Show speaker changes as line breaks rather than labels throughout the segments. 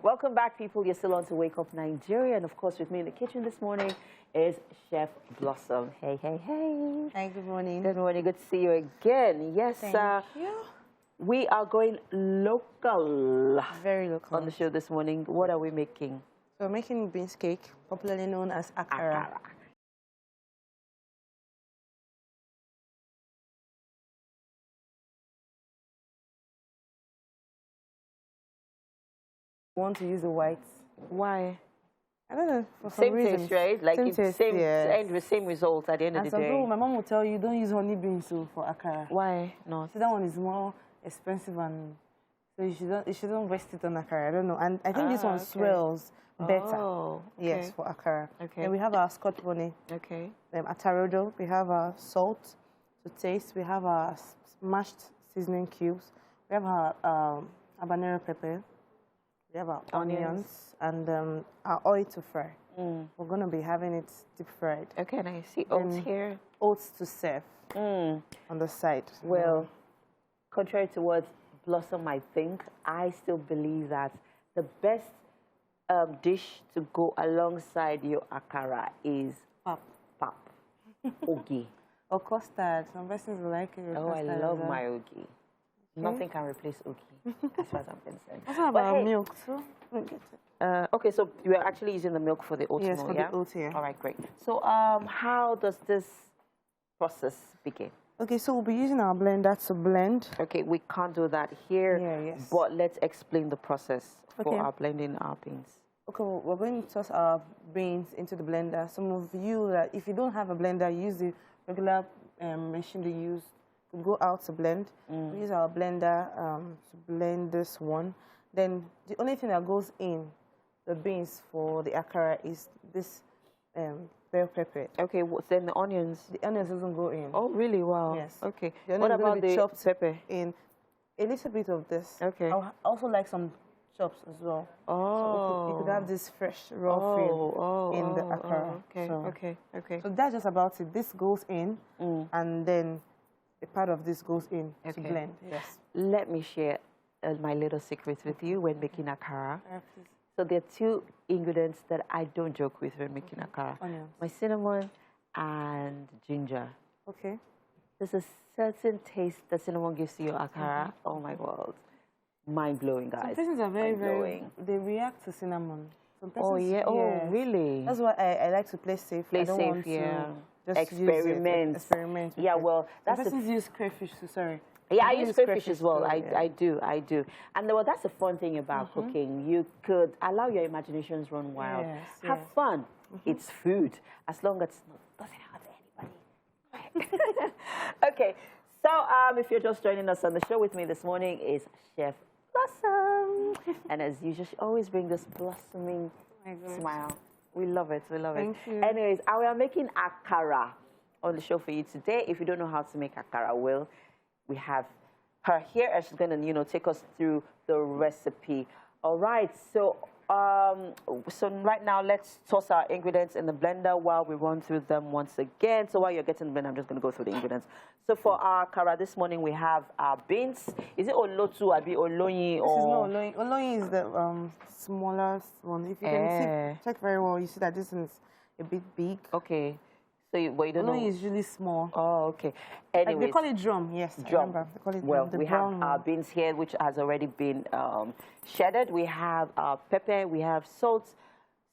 Welcome back, people. You're still on to Wake Up Nigeria. And, of course, with me in the kitchen this morning is Chef Blossom. Hey, hey, hey.
Hi, good morning.
Good morning. Good to see you again. Yes,
Thank you.
We are going local.
Very local.
On the show this morning. What are we making?
So we're making beans cake, popularly known as Akara. Want to use the whites.
Why?
I don't know. For
same
some
taste, right? Like
same
it's
taste,
same,
yes.
same results at the end of the day.
My mom will tell you don't use honey beans for Akara.
Why not?
So that one is more expensive and so you shouldn't waste it on Akara. I don't know. And I think this one swells better.
Oh, okay.
Yes, for Akara.
Okay.
And we have our scotch bonnet.
Okay.
Atarodo. We have our salt to taste. We have our mashed seasoning cubes. We have our habanero pepper. We have our onions and our oil to fry. We're going to be having it deep fried.
Okay, and I see oats here.
Oats to serve on the side.
Well, contrary to what Blossom might think, I still believe that the best dish to go alongside your Akara is pap. Ogi.
Or custard. Some persons like it.
Oh, I love my ogi. Nothing can replace ogi, as far as I'm concerned.
What about milk too?
Okay, so you are actually using the milk for the oats,
yes, for
yeah?
the oats, yeah.
All right, great. So, how does this process begin?
Okay, so we'll be using our blender to blend.
Okay, we can't do that here, but let's explain the process for our blending our beans. Okay,
well, we're going to toss our beans into the blender. Some of you, if you don't have a blender, use the regular machine they use to go out to blend. We use our blender to blend this one. Then the only thing that goes in the beans for the Akara is this bell pepper.
Okay, then the onions?
The onions doesn't go in.
Oh, really? Wow.
Yes.
Okay.
What about the chopped
pepper?
In a little bit of this.
Okay.
I also like some chops as well.
Oh.
So you could have this fresh raw feel in the Akara.
Okay, okay.
So that's just about it. This goes in, and then a part of this goes in to blend. Yes.
Let me share my little secret with you when making Akara. So there are two ingredients that I don't joke with when making Akara.
Onions.
My cinnamon and ginger.
Okay.
There's a certain taste that cinnamon gives to your Akara. Oh my God. Mind-blowing, guys.
Some persons are very, they react to cinnamon. Some persons,
oh, yeah? Oh, really?
That's why I like to play safe.
Play
I don't
safe,
want to just
experiment.
Experiment.
Yeah, well,
that's some persons use crayfish, sorry.
Yeah, I use crayfish as well. I do. And well, that's the fun thing about cooking. You could allow your imaginations run wild. Have fun. It's food, as long as it doesn't hurt anybody. Okay, so if you're just joining us on the show with me this morning is Chef Blossom. And as usual, she always brings this blossoming smile. We love it. We love it.
Thank you.
Anyways, we are making Akara on the show for you today. If you don't know how to make Akara, we have her here, and she's going to, take us through the recipe. All right, so right now, let's toss our ingredients in the blender while we run through them once again. So while you're getting the blender, I'm just going to go through the ingredients. So for our Akara this morning, we have our beans. Is it olotu, abi oloyin?
This is not oloyin. Oloyin is the smallest one. If you can see, check very well, you see that this is a bit big.
Okay. So you don't know.
Oloyin is really small.
Oh, okay. Anyways,
they call it drum, yes.
Drum.
They call it
well,
drum.
We have our beans here, which has already been shredded. We have our pepper. We have salt,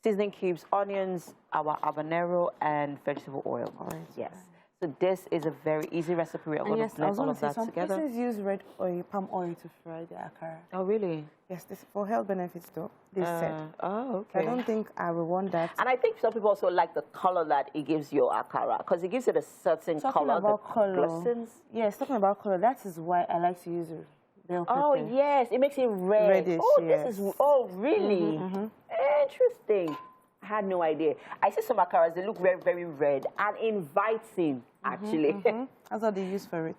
seasoning cubes, onions, our habanero, and vegetable oil. Yes. So this is a very easy recipe. We're going to blend all of that together.
Some persons use red oil, palm oil to fry the Akara.
Oh, really?
Yes, this for health benefits, though. They said.
Oh, okay.
I don't think I will want that.
And I think some people also like the color that it gives your Akara, because it gives it a certain color.
Talking about color.
Glistens.
Yes, talking about color. That is why I like to use it.
Oh, yes. It makes it red.
Reddish,
this is... Oh, really? Interesting. I had no idea. I see some Akaras, they look very, very red and inviting, actually.
That's what they use for it.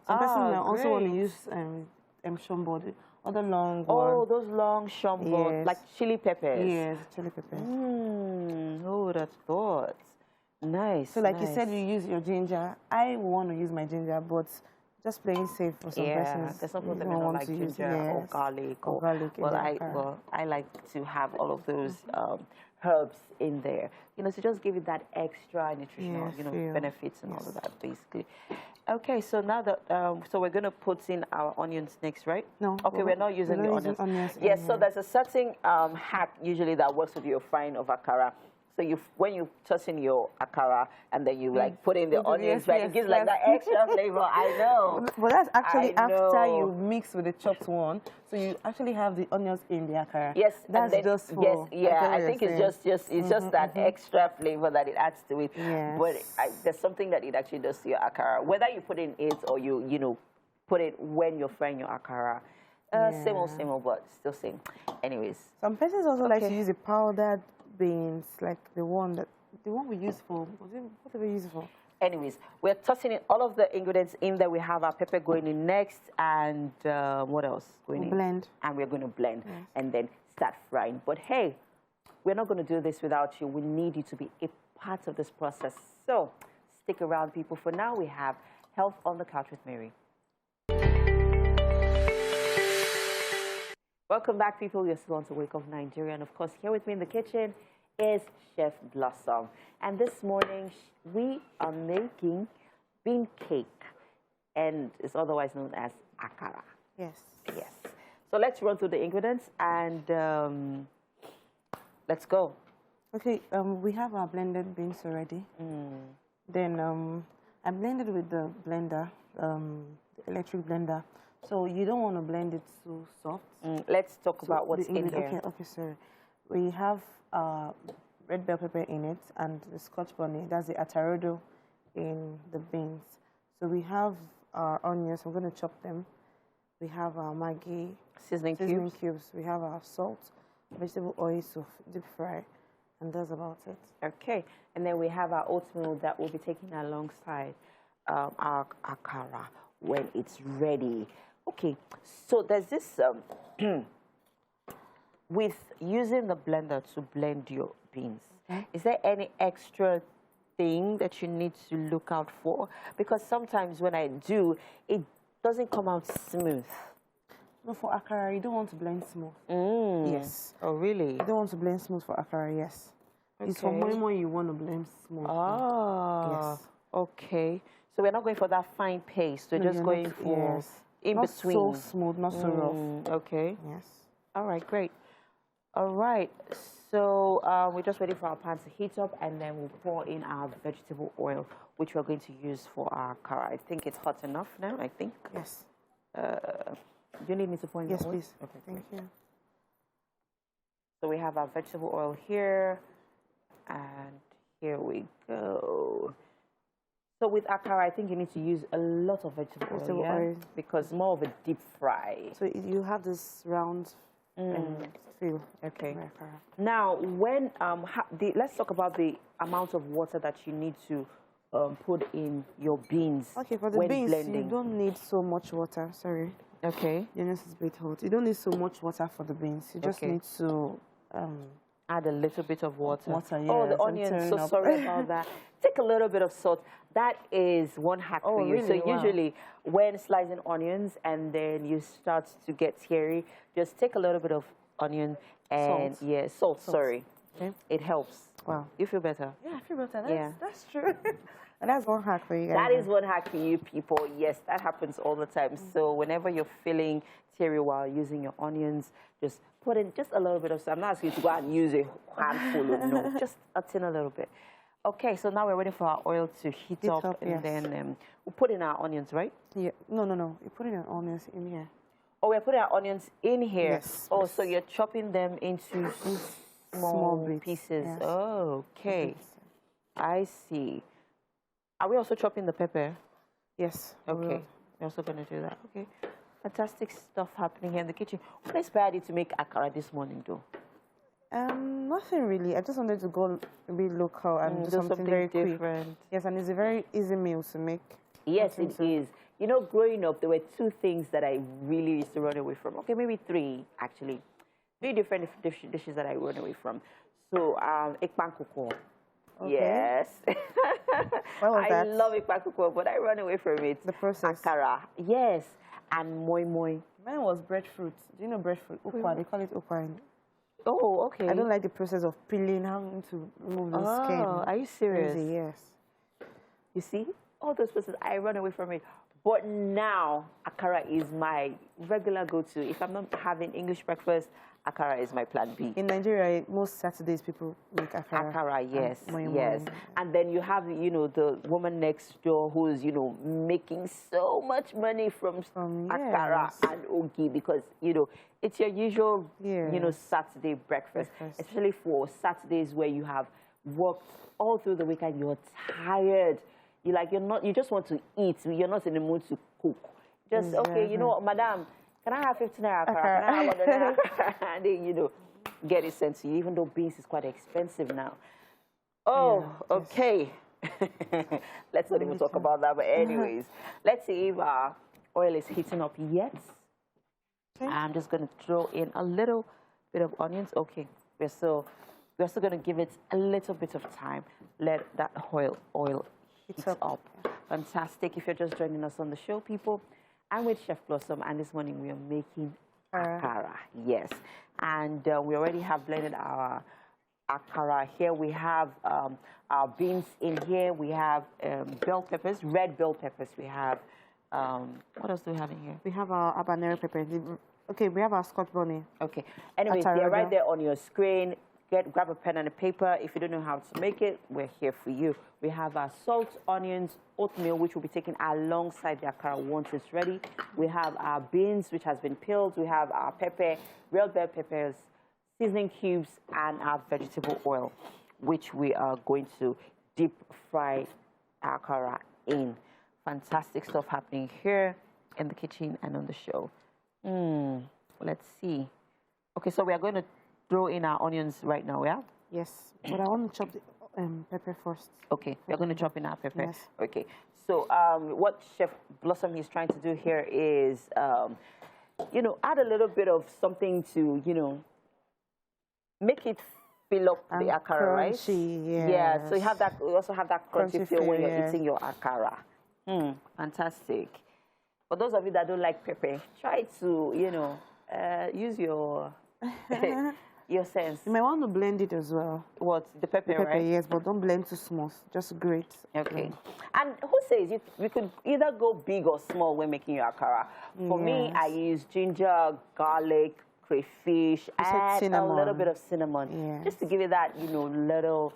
Some persons also want to use shombo, other long ones.
Oh, those long shombo, like chili peppers.
Yes, chili peppers.
Oh, that's thought. Nice.
So like you said, you use your ginger. I want to use my ginger, but just playing safe for some persons.
There's some people that don't like ginger or garlic. Well, I like to have all of those herbs in there, you know, to just give it that extra nutritional, benefits and all of that, basically. Okay, so now that, so we're going to put in our onions next, right?
No.
Okay, we're not using the onions. Yes, so there's a certain hack usually that works with your frying of akara. So when you toss in your akara and then you like put in the onions, right? It gives like that extra flavor. I know.
But that's actually after you mix with the chopped one. So you actually have the onions in the akara.
Yes,
that's just for.
I think it's just that extra flavor that it adds to it.
Yes.
But there's something that it actually does to your akara. Whether you put in it or you put it when you're frying your akara. Same old, but still same. Anyways.
Some persons also like to use the powdered beans, like the one we use for, what do we use it for?
Anyways, we're tossing in all of the ingredients in there. We have our pepper going in next, and what else going in?
Blend.
And we're going to blend and then start frying. But hey, we're not going to do this without you. We need you to be a part of this process. So stick around, people. For now, we have Health on the Couch with Mary. Welcome back, people. You're still on to Wake Up Nigeria. And, of course, here with me in the kitchen is Chef Blossom. And this morning, we are making bean cake. And it's otherwise known as Akara.
Yes.
Yes. So let's run through the ingredients and let's go.
Okay, we have our blended beans already. Then I blended with the blender, the electric blender. So you don't want to blend it too soft.
Let's talk about what's in here.
Okay, sorry. We have red bell pepper in it and the scotch bonnet. That's the atarodo in the beans. So we have our onions. I'm going to chop them. We have our Maggi
seasoning cubes.
We have our salt, vegetable oil to deep fry, and that's about it.
Okay, and then we have our oatmeal that we'll be taking alongside our akara when it's ready. Okay, so there's this, with using the blender to blend your beans, is there any extra thing that you need to look out for? Because sometimes when I do, it doesn't come out smooth.
No, for akara, you don't want to blend smooth. Yes.
Oh, really?
You don't want to blend smooth for akara, yes. Okay. It's for moi you want to blend smooth.
Yes. Okay. So we're not going for that fine paste. We're just going for in between.
Not so smooth, not so rough.
Okay.
Yes.
All right, great. All right. So we're just waiting for our pan to heat up, and then we'll pour in our vegetable oil, which we're going to use for our akara. I think it's hot enough now, I think.
Yes.
Do you need me to pour in the oil?
Yes, please.
Okay,
thank you.
So we have our vegetable oil here, and here we go. So with akara, I think you need to use a lot of vegetable oil, because more of a deep fry.
So you have this round feel.
Okay. Now, when let's talk about the amount of water that you need to put in your beans.
Okay, for the beans, blending. You don't need so much water. Sorry.
Okay.
This is a bit hot. You don't need so much water for the beans. You just need to
add a little bit of water.
Yes,
oh, the onions. So sorry about that. Take a little bit of salt. That is one hack for you.
Really?
So usually when slicing onions and then you start to get teary, just take a little bit of onion and salt. Sorry. Okay. It helps.
Wow.
You feel better?
Yeah, I feel better. That's true. And that's one hack for you guys.
That is one hack for you people. Yes, that happens all the time. So whenever you're feeling teary while using your onions, just put in just a little bit of salt. I'm not asking you to go out and use a handful. No, just a little bit. Okay, so now we're waiting for our oil to heat up and then we'll put in our onions, right?
Yeah. No. You're putting our onions in here.
Oh, we're putting our onions in here.
Yes.
Oh, so you're chopping them into small pieces. Yes. Oh, okay. I see. Are we also chopping the pepper?
Yes.
Okay. We're also going to do that. Okay. Fantastic stuff happening here in the kitchen. What inspired you to make akara this morning, though?
Nothing really. I just wanted to go a bit local and do something very
different.
Quick. Yes, and it's a very easy meal to make.
Yes, it is. You know, growing up, there were two things that I really used to run away from. Okay, maybe three, actually. 3 different dishes that I run away from. So, ekpan koko. Okay. Yes.
What was that?
I love ikpakukwo, but I run away from it.
The process.
Akara, yes, and moi moi.
Mine was breadfruit. Do you know breadfruit? Ukwa, they call it ukwa.
Oh, okay.
I don't like the process of peeling, having to remove the skin.
Are you serious?
Crazy, yes.
You see, all those processes, I run away from it. But now, Akara is my regular go-to. If I'm not having English breakfast, Akara is my plan B.
In Nigeria, most Saturdays people make Akara.
Akara, yes,
and
yes. And then you have, you know, the woman next door who's, you know, making so much money from Akara and Ogi because, you know, it's your usual, you know, Saturday breakfast. Especially for Saturdays where you have worked all through the weekend, you're tired. You just want to eat. You're not in the mood to cook. Just, okay, you know what, madam, can I have 15 naira Akara? Can I have 100 naira Akara? And then, you know, get it sent to you, even though beans is quite expensive now. Oh, okay. Let's not even talk about that. But anyways, let's see if our oil is heating up yet. Okay. I'm just going to throw in a little bit of onions. Okay, we're still going to give it a little bit of time. Let that oil heat up. Fantastic. If you're just joining us on the show, people, I'm with Chef Blossom, and this morning we are making Akara. Yes. And we already have blended our Akara here. We have our beans in here. We have bell peppers, red bell peppers. We have, what else do we have in here?
We have our habanero pepper. Okay, we have our Scotch bonnet.
Okay. Anyways, they're right there on your screen. Grab a pen and a paper. If you don't know how to make it, we're here for you. We have our salt, onions, oatmeal, which will be taken alongside the Akara once it's ready. We have our beans, which has been peeled. We have our pepper, real bell peppers, seasoning cubes, and our vegetable oil, which we are going to deep fry Akara in. Fantastic stuff happening here in the kitchen and on the show. Let's see. Okay, so we are going to throw in our onions right now, yeah?
Yes, but I want to chop the pepper first.
Okay, we're going to chop in our pepper.
Yes.
Okay, so what Chef Blossom is trying to do here is, you know, add a little bit of something to, you know, make it fill up the Akara, right?
Yes.
Yeah, so you have that. You also have that crunchy feel when you're eating your Akara. Fantastic. For those of you that don't like pepper, try to, you know, use your your sense.
You might want to blend it as well.
What? The pepper, right?
Yes, but don't blend too small. Just grate.
Okay. And who says we could either go big or small when making your Akara? For me, I use ginger, garlic, crayfish, and a little bit of cinnamon. Just to give it that, you know, little...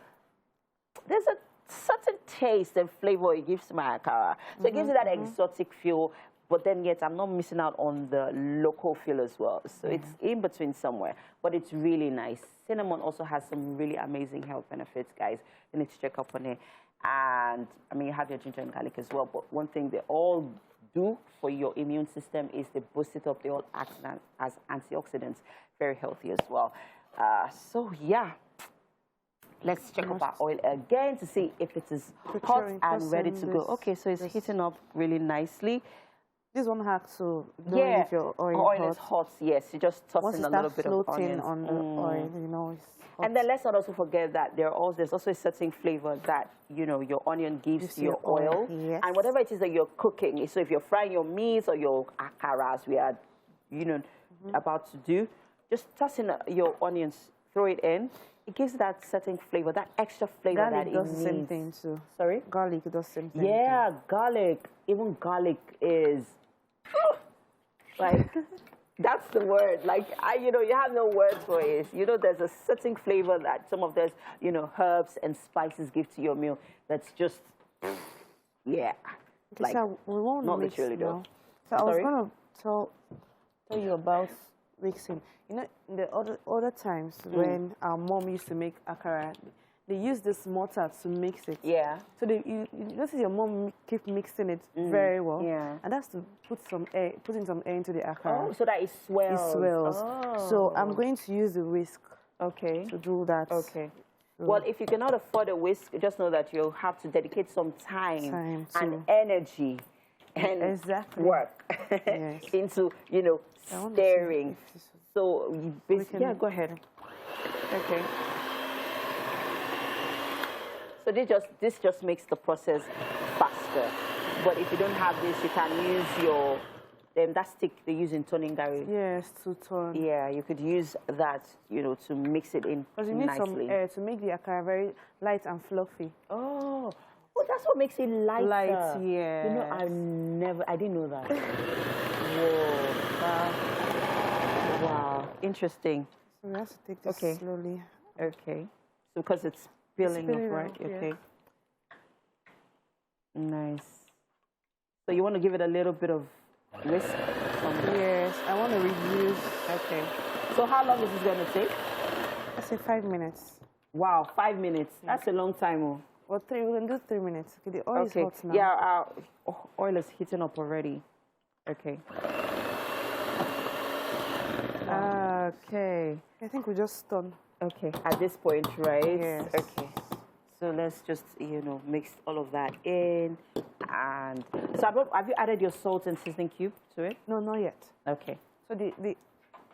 There's a certain taste and flavor it gives to my Akara. So it gives it that exotic feel, but then yet I'm not missing out on the local feel as well. So it's in between somewhere, but it's really nice. Cinnamon also has some really amazing health benefits, guys. You need to check up on it. And I mean, you have your ginger and garlic as well, but one thing they all do for your immune system is they boost it up. They all act as antioxidants, very healthy as well. So yeah, let's check up our oil again to see if it is hot and ready to go. Okay, so it's heating up really nicely.
This one has to know if your oil
is hot. Yes, you just toss in a little bit of onions.
On the oil, you know, it's hot.
And then let's not also forget that there's also a certain flavor that, you know, your onion gives to your oil.
Yes.
And whatever it is that you're cooking, so if you're frying your meats or your akaras we are, you know, about to do, just toss in your onions, throw it in. It gives that certain flavor, that extra flavor that it needs.
Garlic does the same thing too.
Sorry?
Garlic does the same thing.
Yeah, garlic. Even garlic is... like, that's the word. Like, you know, you have no words for it. You know, there's a certain flavor that some of those, you know, herbs and spices give to your meal that's just, yeah.
Okay,
like,
so we won't
not
mix
literally, though.
So I was going to tell you about mixing. You know, in the other times when our mom used to make Akara, they use this mortar to mix it.
Yeah.
So you notice your mom keep mixing it very well.
Yeah.
And that's to put some air, putting some air into the Akara.
Oh, so that it swells.
It swells.
Oh.
So I'm going to use the whisk.
Okay.
To do that.
Okay. Well, if you cannot afford a whisk, just know that you'll have to dedicate some time and energy and work into, you know, stirring. So, yeah, go ahead. Okay. So this just makes the process faster. But if you don't have this, you can use your that stick they use in turning gari.
Yes, to turn.
Yeah, you could use that, you know, to mix it in
because you need
nicely.
some air to make the akara very light and fluffy.
Oh, that's what makes it lighter.
Light, yeah.
You know, I didn't know that. Whoa. Wow. Interesting.
So we have to take this slowly.
Okay. So because it's peeling up, right?
Yeah.
Okay. Nice. So you want to give it a little bit of whisk?
Yes, I want to reduce.
Okay. So how long is this going to take?
I say 5 minutes.
Wow, 5 minutes. That's a long time. Oh.
Well, we can do 3 minutes. Okay, the oil is hot now.
Yeah, oil is heating up already. Okay. Okay.
I think we just stun.
Okay. At this point, right?
Yes.
Okay. So let's just, you know, mix all of that in. And so have you added your salt and seasoning cube to it?
No, not yet.
Okay.
So the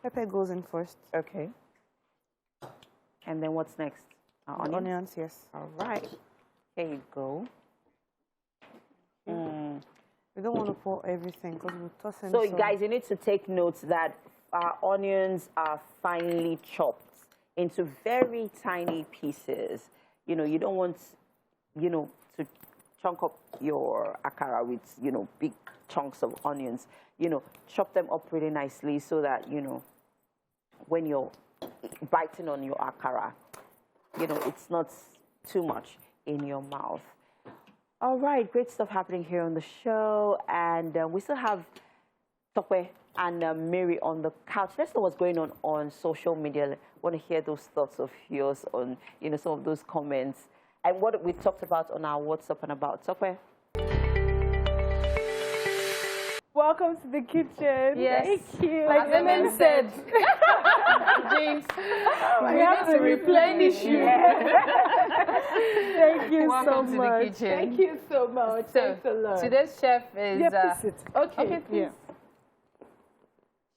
pepper goes in first.
Okay. And then what's next?
Onions, yes.
All right. Here you go.
We don't want to pour everything because we'll toss in.
So, guys, you need to take note that our onions are finely chopped into very tiny pieces. You know, you don't want, you know, to chunk up your akara with, you know, big chunks of onions. You know, chop them up really nicely so that, you know, when you're biting on your akara, you know, it's not too much in your mouth. All right, great stuff happening here on the show. And we still have Tokwe and Mary on the couch. Let's know what's going on social media. I want to hear those thoughts of yours on, you know, some of those comments and what we talked about on our WhatsApp and about. Tokwe.
Welcome to the kitchen.
Yes.
Thank you. Like Ellen said.
James,
we have to replenish you. Thank you
welcome
so
to
much.
the kitchen.
Thank you so much.
So,
Thanks a lot.
today's chef is
please sit. Okay, please.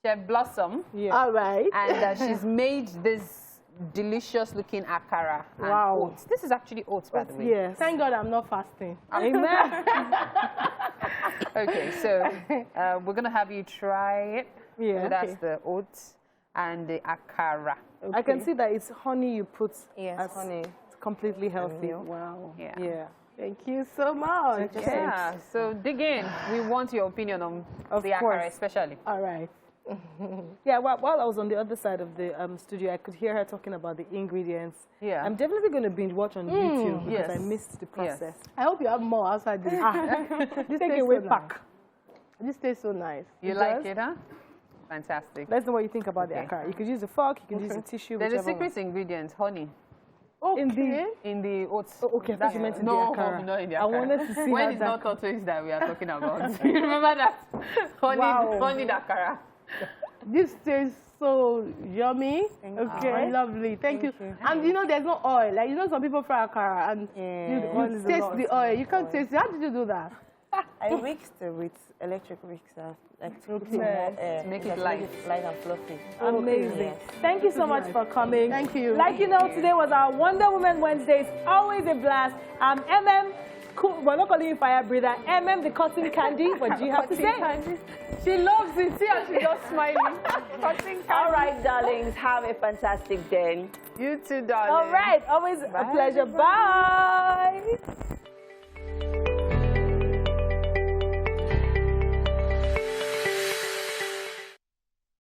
Chef Blossom.
Yeah. All right.
And she's made this delicious looking akara and oats. This is actually oats, by the way.
Yes.
Thank God I'm not fasting.
Amen.
Okay, so we're going to have you try it.
Yeah.
So that's the oats and the akara.
Okay. I can see that it's honey you put.
Yes, honey.
It's completely healthy. Wow.
Yeah.
Yeah.
Thank you so much.
Yeah, so dig in. We want your opinion on the akara especially.
All right. Yeah, while I was on the other side of the studio, I could hear her talking about the ingredients.
Yeah.
I'm definitely going to binge watch on YouTube because I missed the process.
Yes. I hope you have more outside this.
This take away pack.
This tastes so nice.
You like it, huh? Fantastic.
Let's know what you think about the akara. You could use a fork, you could use a tissue.
There's a secret ingredient, honey.
Okay.
In the oats.
Oh, okay, I thought you meant in the akara.
No, in the akara.
I wanted to see
when it's not tortoise that we are talking about. You remember that? Honey the akara.
This tastes so yummy. Okay. Lovely. Thank you. And you know, there's no oil. Like, you know, some people fry akara and you taste the oil. You can't taste it. How did you do that?
I mixed it with electric mixer, like to
make it light
and fluffy.
Amazing. Thank you so much for coming.
Thank you.
Like you know, today was our Wonder Woman Wednesday. It's always a blast. We're not calling you fire breather. The cotton candy. What do you have to say?
Candy. She loves it. See how she's just smiling.
All right, darlings. Have a fantastic day.
You too, darling.
All right. Always a pleasure. Bye.